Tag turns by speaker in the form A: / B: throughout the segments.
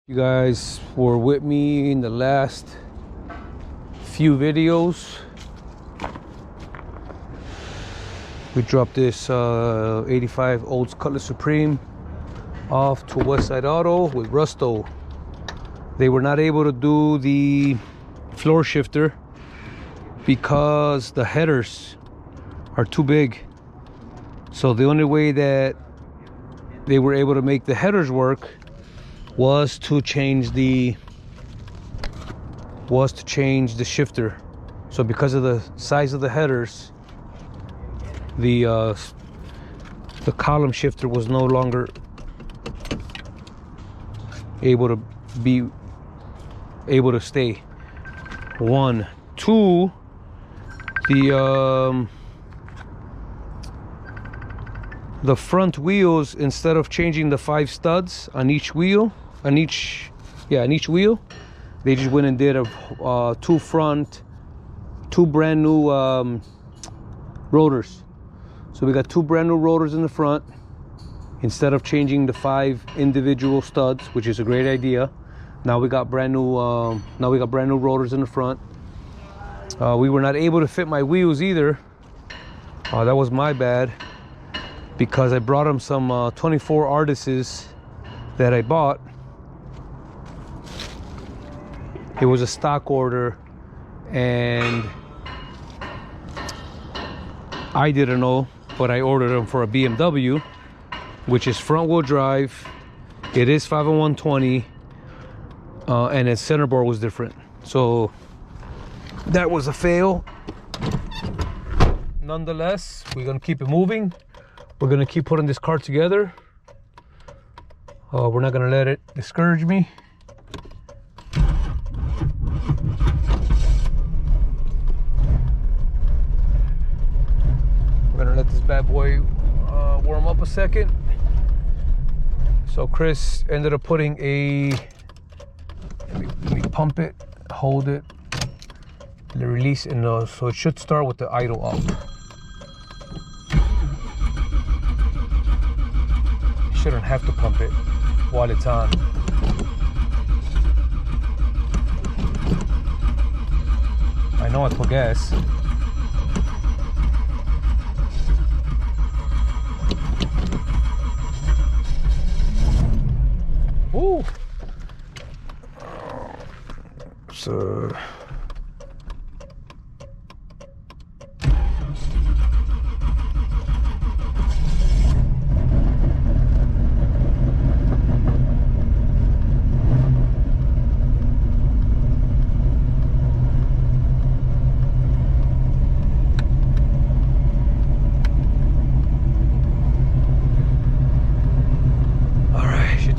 A: You guys were with me in the last few videos. We dropped this 85 Olds Cutlass Supreme off to Westside Auto with Rusto. They were not able to do the floor shifter because the headers are too big. So the only way that they were able to make the headers work was to change the shifter. So because of the size of the headers, the column shifter was no longer able to stay. One, two, the front wheels, instead of changing the 5 studs on each wheel, on each wheel, they just went and did two brand new rotors. So we got 2 brand new rotors in the front instead of changing the 5 individual studs, which is a great idea. Now we got brand new rotors in the front. We were not able to fit my wheels either. That was my bad, because I brought them some 24 Artists that I bought. It was a stock order, and I didn't know, but I ordered them for a BMW, which is front wheel drive. It is 50120, and its center board was different. So that was a fail. Nonetheless, we're gonna keep it moving. We're gonna keep putting this car together. We're not gonna let it discourage me. We're gonna let this bad boy warm up a second. So Chris ended up putting let me pump it, hold it, and release it. So it should start with the idle up. Shouldn't have to pump it while it's on. I know I put gas. Woo! So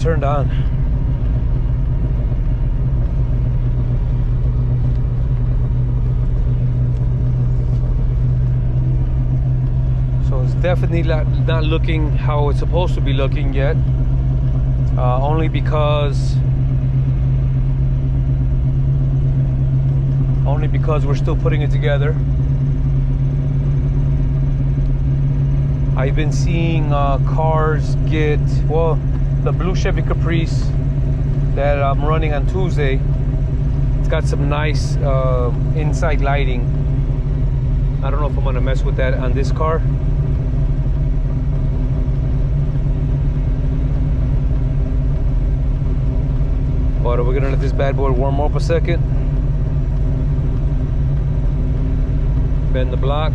A: turned on. So it's definitely not looking how it's supposed to be looking yet, only because we're still putting it together. I've been seeing cars get, well, the blue Chevy Caprice that I'm running on Tuesday, it's got some nice inside lighting. I don't know if I'm gonna mess with that on this car. But we're gonna let this bad boy warm up a second. Bend the block.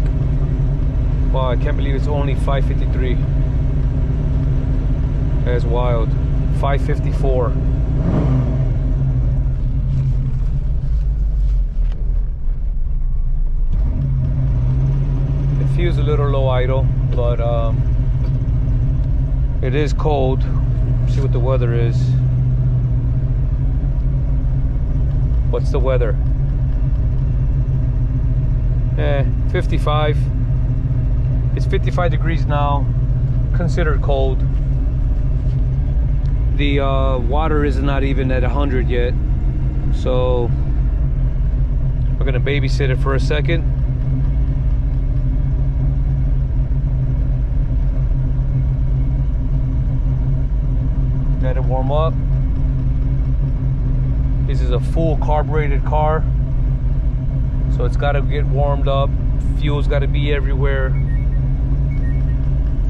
A: Wow, I can't believe it's only 553. That's wild. 554. It feels a little low idle, but it is cold. See what the weather is. What's the weather? 55. It's 55 degrees now. Considered cold. The water is not even at 100 yet, so we're gonna babysit it for a second. Let it warm up. This is a full carbureted car, so it's got to get warmed up. Fuel's got to be everywhere.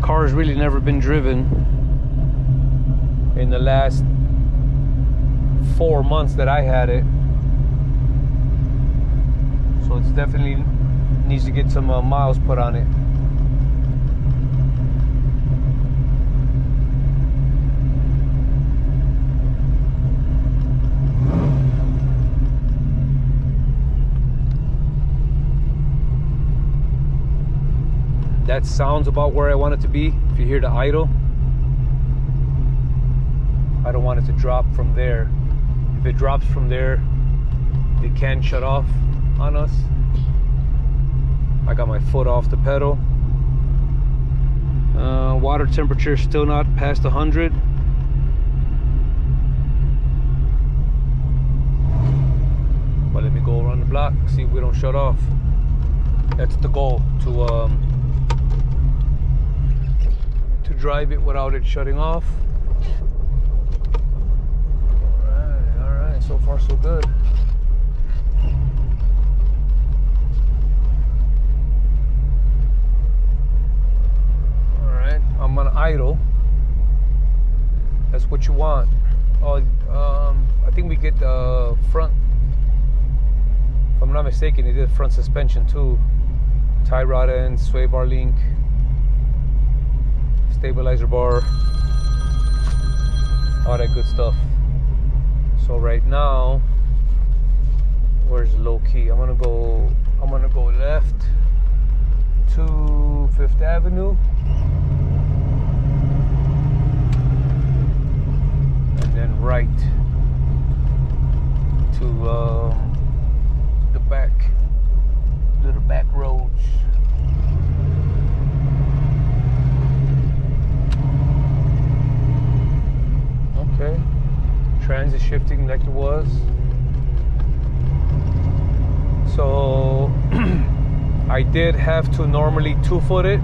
A: Car's really never been driven in the last 4 months that I had it, so it's definitely needs to get some miles put on it. That sounds about where I want it to be. If you hear the idle, I don't want it to drop from there. If it drops from there, it can shut off on us. I got my foot off the pedal. Water temperature still not past 100. But let me go around the block, see if we don't shut off. That's the goal, to drive it without it shutting off. All right, so far so good. All right, I'm on idle. That's what you want. Oh, I think we get the front, if I'm not mistaken, they did front suspension too. Tie rod end, sway bar link, stabilizer bar, all that good stuff. So right now, where's the low key? I'm gonna go left to 5th Avenue, and then right to the little back roads. Okay, transit shifting like it was. So I did have to normally 2-foot it.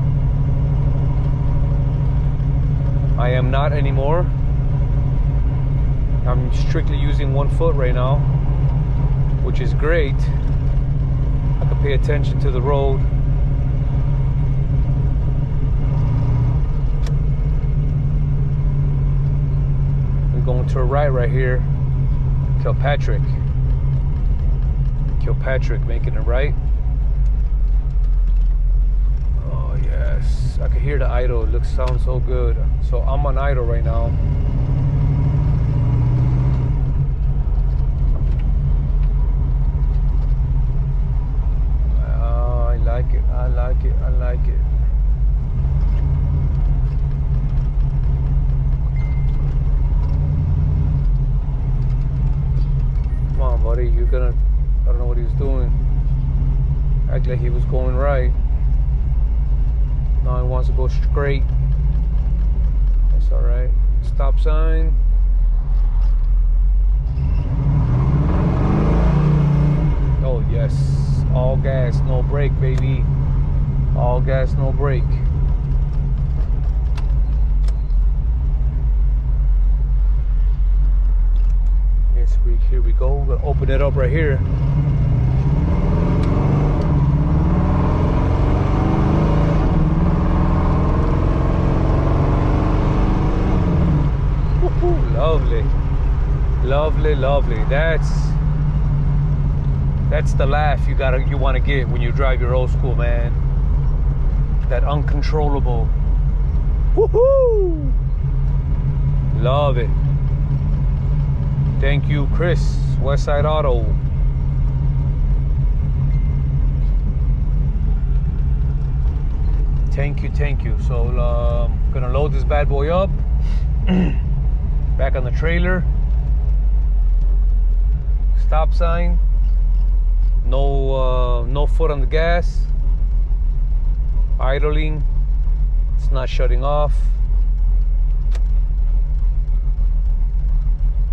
A: I am not anymore. I'm strictly using 1 foot right now, which is great. I can pay attention to the road. Going to a right here. Kilpatrick, making it right. Oh yes, I can hear the idle. It sounds so good. So I'm on idle right now. I like it. I like it. I like it. Come on, buddy, you're gonna, I don't know what he was doing. Act like he was going right. Now he wants to go straight. That's all right. Stop sign. Oh yes, all gas, no brake, baby. All gas, no brake. Here we go. We're gonna open it up right here. Woo-hoo, lovely, lovely, lovely. That's the laugh you want to get when you drive your old school, man. That uncontrollable. Woohoo! Love it. Thank you, Chris, Westside Auto. Thank you. So I'm gonna load this bad boy up. Back on the trailer. Stop sign. No foot on the gas. Idling. It's not shutting off.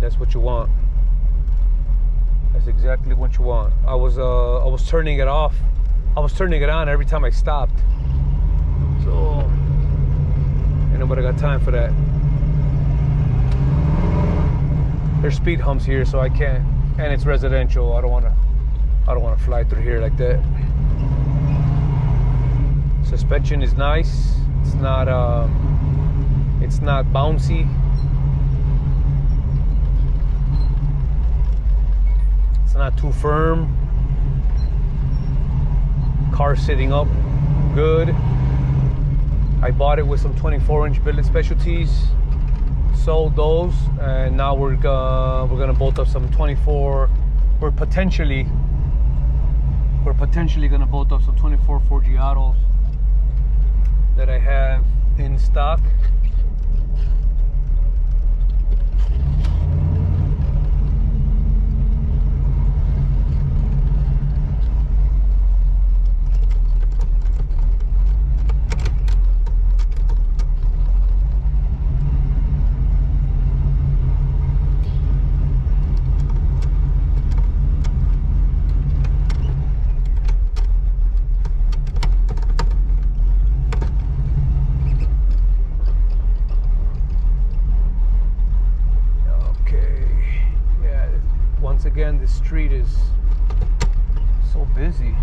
A: That's what you want. That's exactly what you want. I was turning it off. I was turning it on every time I stopped. So ain't nobody got time for that. There's speed humps here, so I can't and it's residential. I don't want to fly through here like that. Suspension is nice. It's not bouncy. It's not too firm. Car sitting up good. I bought it with some 24-inch billet specialties, sold those, and now we're gonna bolt up some 24. We're potentially gonna bolt up some 24 Forgiatos that I have in stock. Again, the street is so busy.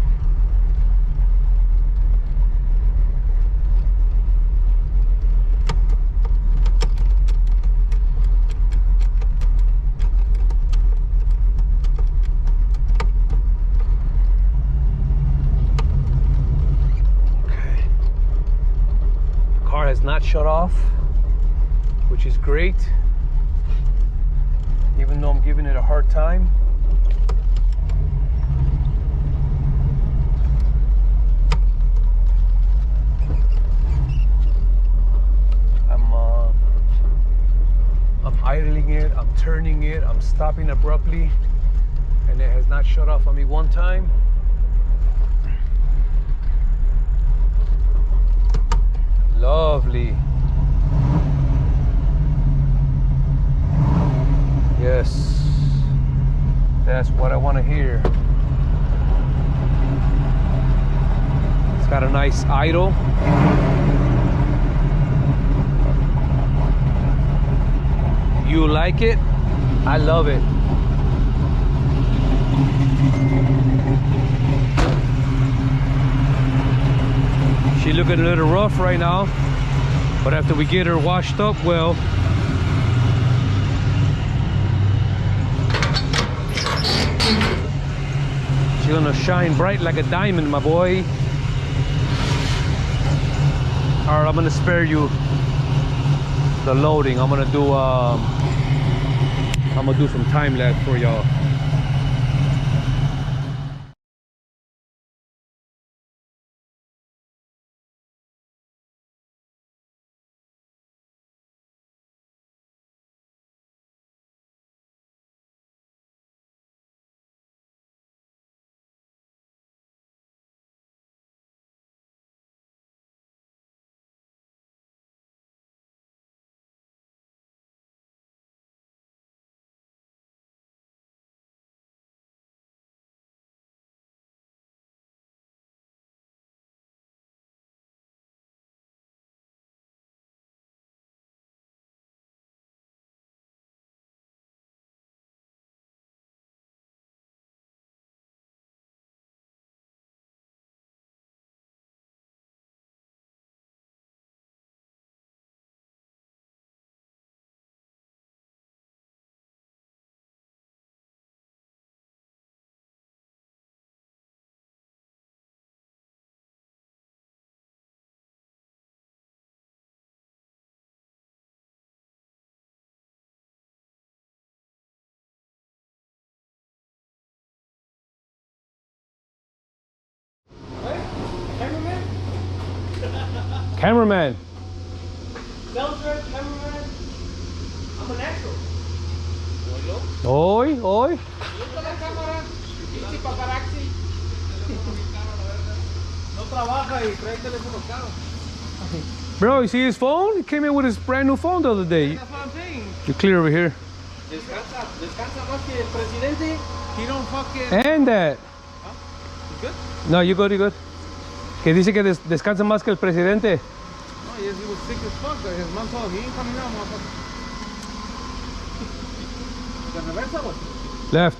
A: Okay. The car has not shut off, which is great. Even though I'm giving it a hard time. I'm idling it, I'm turning it, I'm stopping abruptly, and it has not shut off on me one time. Lovely. Yes, that's what I want to hear. It's got a nice idle. You like it? I love it. She looking a little rough right now, but after we get her washed up well, she's gonna shine bright like a diamond, my boy. All right, I'm gonna spare you the loading. I'm gonna do some time lapse for y'all. Cameraman.
B: Belcher, cameraman. I'm a natural.
A: Hoy, hoy.
B: No trabaja y trae teléfono caro.
A: Bro, you see his phone? He came in with his brand new phone the other day.
B: That's what I'm saying.
A: You clear over here.
B: Descansa más que el presidente. He don't fucking...
A: And that.
B: Huh? You good?
A: No, you good, you good. Que dice que descansa más que el presidente.
B: No, yes, he was sick as fuck. His mom told him, he ain't coming out, motherfucker. ¿De reversa, what?
A: Left.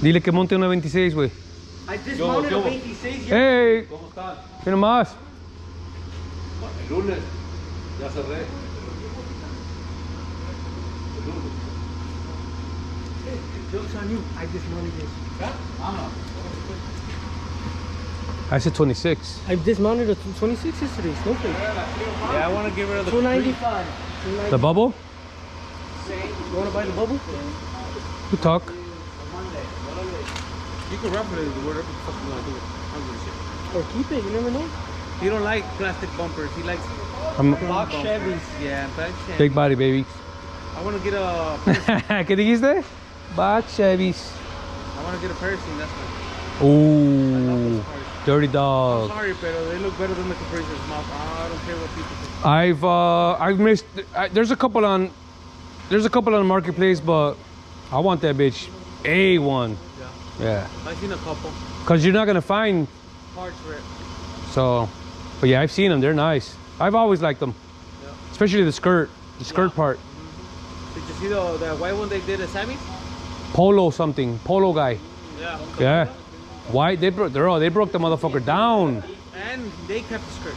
A: Dile que monte una 26, güey.
B: I dismounted a 26 years.
A: Hey,
C: ¿Cómo están?
A: ¿qué nomás?
C: El lunes. Ya cerré. El lunes.
B: Joke's on you. I dismounted this.
C: ¿Ya? Vámonos.
A: I said 26.
B: I dismounted a 26 yesterday. Snowflake.
C: Yeah, I want to get rid of the
B: 295.
A: The bubble?
B: You want to buy the bubble?
A: You talk.
C: You can wrap it wherever the fuck you want to do it. I don't give a shit.
B: Or keep it. You never know.
C: He don't like plastic bumpers. He likes
A: I'm
B: Box Chevys.
C: yeah, black Chevy.
A: big body, baby.
C: I want to get a
A: ¿Qué dijiste? Box Chevys.
C: I want to get a Parisian. That's my.
A: Ooh, dirty
C: I'm
A: dog.
C: sorry, pero they look better than the Caprices. I don't care what people think.
A: I've missed. There's a couple on the marketplace, but I want that bitch A1. Yeah.
C: I've seen a couple.
A: Cause you're not gonna find.
C: Parts for it.
A: So, but yeah, I've seen them. They're nice. I've always liked them,
C: Yeah.
A: especially the skirt part.
C: Did you see the white one they did at Sammy's?
A: Polo something. Polo guy.
C: Yeah.
A: Yeah. White. They broke the motherfucker down.
C: And they kept the skirt.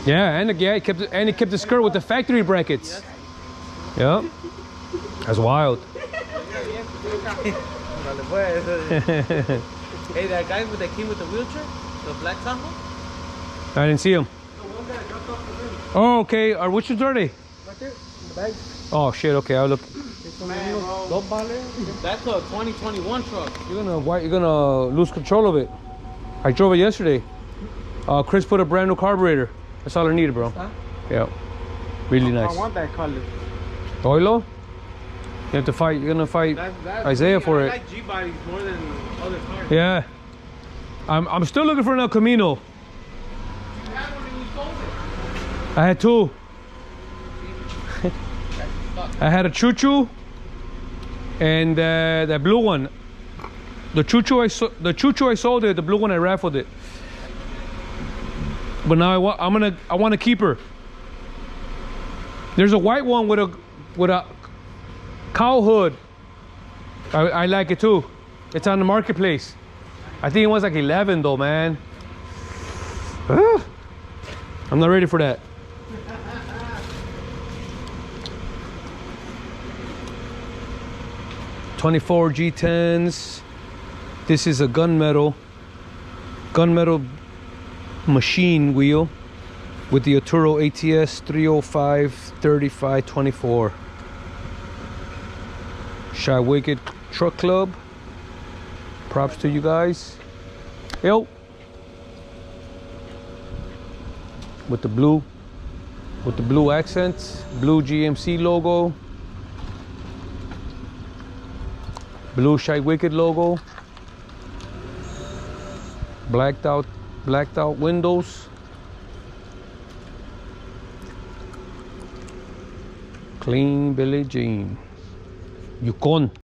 A: Yeah, and he kept the skirt with the factory brackets. Yeah. That's wild.
C: Hey, that guy that came with the wheelchair, the black Tahoe.
A: I didn't see him. Oh, okay. Which ones are they?
B: Right there. In the bag.
A: Oh shit. Okay, I'll look.
C: Man, bro. That's a 2021 truck.
A: You're gonna lose control of it. I drove it yesterday. Chris put a brand new carburetor. That's all I needed, bro.
B: Huh?
A: Yeah. Really nice.
C: I want that color.
A: Oilo? You have to fight. You're gonna fight Isaiah for
C: I
A: it.
C: like G bodies more than other cars.
A: Yeah. I'm still looking for an El Camino.
C: You had one and you sold it.
A: I had two. I had a choo-choo and that blue one. The choo-choo I sold it. The blue one I raffled it. But now I want to keep her. There's a white one with a cow hood. I like it too. It's on the marketplace. I think it was like 11 though, man. I'm not ready for that. '24 G10s. This is a gunmetal machine wheel with the Arturo ATS 305 3524. Shy Wicked Truck Club. Props to you guys. Yo. With the blue accents, blue GMC logo, blue Shy Wicked logo, blacked out windows, clean Billie Jean. Yukon.